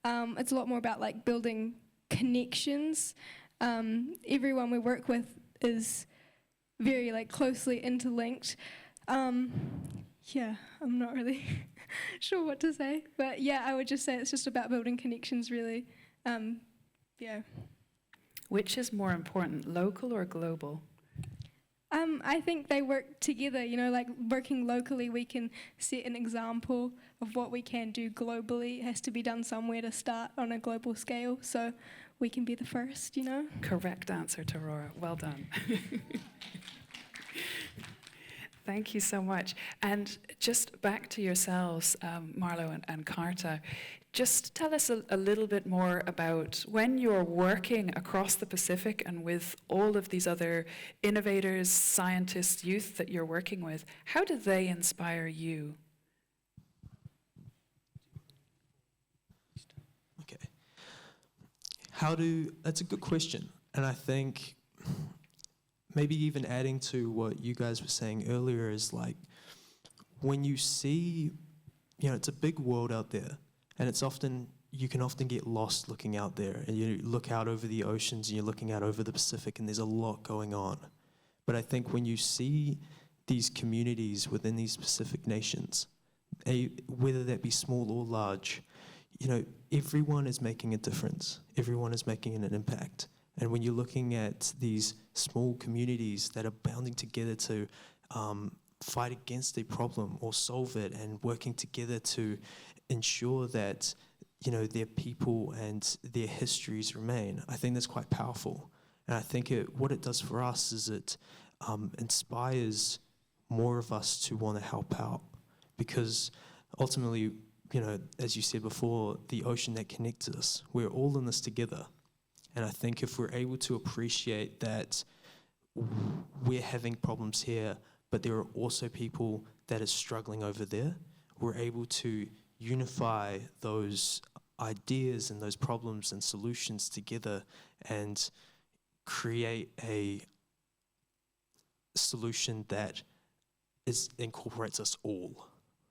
It's a lot more about like building connections. Everyone we work with is very like closely interlinked. Yeah, I'm not really sure what to say. But yeah, I would just say it's just about building connections, really. Yeah. Which is more important, local or global? I think they work together, you know, like working locally, we can set an example of what we can do globally. It has to be done somewhere to start on a global scale, so we can be the first, you know? Correct answer, Aurora. Well done. Thank you so much. And just back to yourselves, Marlo and Carta, just tell us a little bit more about when you're working across the Pacific and with all of these other innovators, scientists, youth that you're working with, how do they inspire you? Okay. That's a good question. And I think maybe even adding to what you guys were saying earlier is like, when you see, you know, it's a big world out there, and you can often get lost looking out there, and you look out over the oceans and you're looking out over the Pacific and there's a lot going on. But I think when you see these communities within these Pacific nations, whether that be small or large, you know, everyone is making a difference. Everyone is making an impact. And when you're looking at these small communities that are banding together to fight against a problem or solve it, and working together to ensure that, you know, their people and their histories remain, I think that's quite powerful. And I think what it does for us is it inspires more of us to want to help out, because ultimately, you know, as you said before, the ocean that connects us, we're all in this together. And I think if we're able to appreciate that we're having problems here, but there are also people that are struggling over there, we're able to unify those ideas and those problems and solutions together and create a solution that incorporates us all.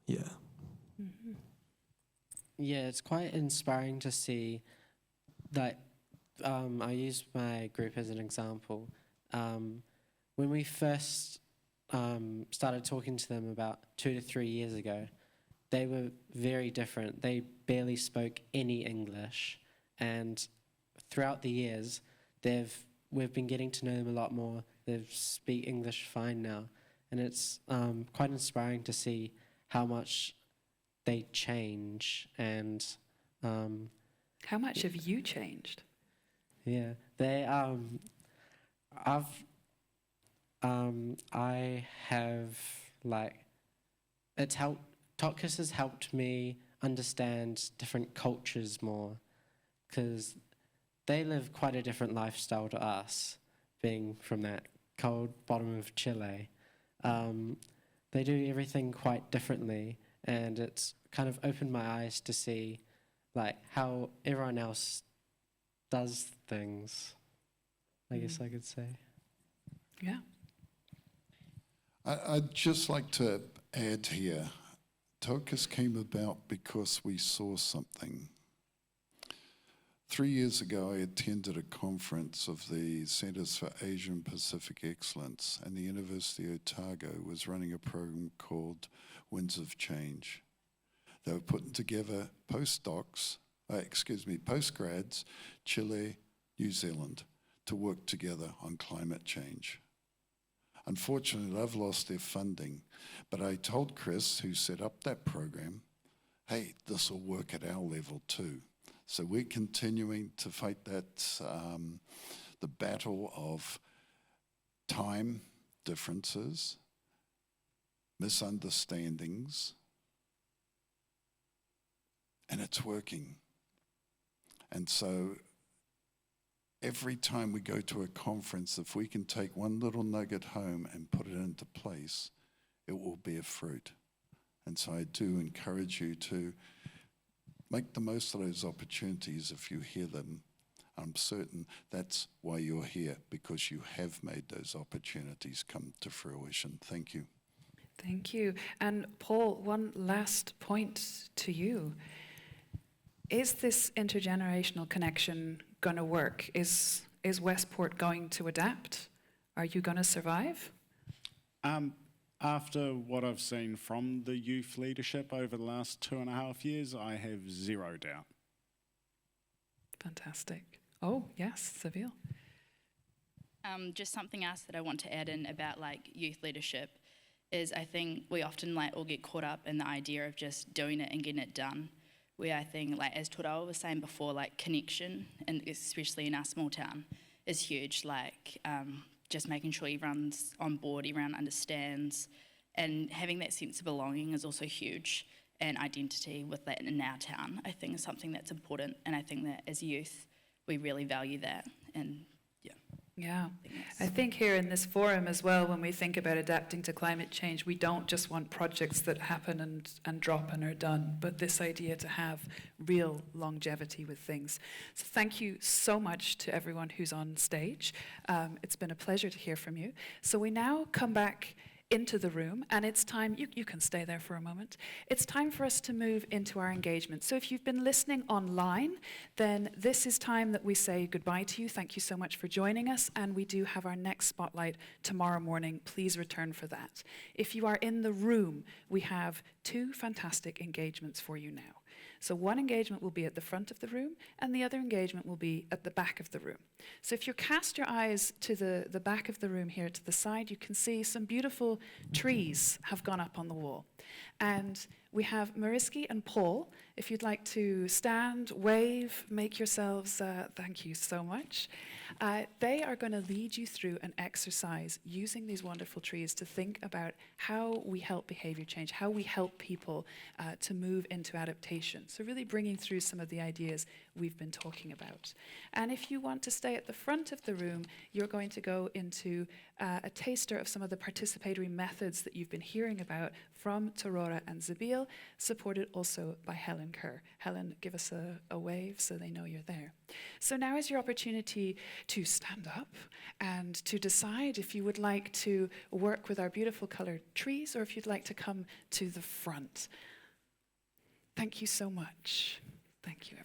Yeah. Mm-hmm. Yeah, it's quite inspiring to see that. I use my group as an example. When we first started talking to them about 2 to 3 years ago, they were very different. They barely spoke any English, and throughout the years, we've been getting to know them a lot more. They speak English fine now, and it's quite inspiring to see how much they change. And how much have you changed? Yeah, I have, like, it's helped. TOCUS has helped me understand different cultures more, because they live quite a different lifestyle to us, being from that cold bottom of Chile. They do everything quite differently, and it's kind of opened my eyes to see, like, how everyone else does things, I guess I could say. Yeah. I'd just like to add here, TOCUS came about because we saw something. 3 years ago, I attended a conference of the Centers for Asian Pacific Excellence, and the University of Otago was running a program called Winds of Change. They were putting together postgrads, Chile, New Zealand, to work together on climate change. Unfortunately, they've lost their funding, but I told Chris, who set up that program, hey, this will work at our level too. So we're continuing to fight that, the battle of time differences, misunderstandings, and it's working. And so every time we go to a conference, if we can take one little nugget home and put it into place, it will bear fruit. And so I do encourage you to make the most of those opportunities if you hear them. I'm certain that's why you're here, because you have made those opportunities come to fruition. Thank you. Thank you. And Paul, one last point to you. Is this intergenerational connection going to work? Is Westport going to adapt? Are you going to survive? After what I've seen from the youth leadership over the last 2.5 years, I have zero doubt. Fantastic. Oh, yes, Seville. Just something else that I want to add in about like youth leadership is I think we often like all get caught up in the idea of just doing it and getting it done. Where I think, like as Torawa was saying before, like connection, and especially in our small town, is huge. Like just making sure everyone's on board, everyone understands, and having that sense of belonging is also huge. And identity with that in our town, I think, is something that's important. And I think that as youth, we really value that. And yeah, I think here in this forum as well, when we think about adapting to climate change, we don't just want projects that happen and drop and are done, but this idea to have real longevity with things. So thank you so much to everyone who's on stage. It's been a pleasure to hear from you. So we now come back into the room, and it's time, you can stay there for a moment, it's time for us to move into our engagement. So if you've been listening online, then this is time that we say goodbye to you. Thank you so much for joining us, and we do have our next spotlight tomorrow morning. Please return for that. If you are in the room, we have 2 fantastic engagements for you now. So one engagement will be at the front of the room, and the other engagement will be at the back of the room. So if you cast your eyes to the back of the room here to the side, you can see some beautiful trees have gone up on the wall. And we have Mariski and Paul. If you'd like to stand, wave, make yourselves, thank you so much. They are going to lead you through an exercise using these wonderful trees to think about how we help behavior change, how we help people to move into adaptation. So really bringing through some of the ideas we've been talking about. And if you want to stay at the front of the room, you're going to go into a taster of some of the participatory methods that you've been hearing about from Torora and Zabil, supported also by Helen Kerr. Helen, give us a wave so they know you're there. So now is your opportunity to stand up and to decide if you would like to work with our beautiful colored trees or if you'd like to come to the front. Thank you so much. Thank you, everyone.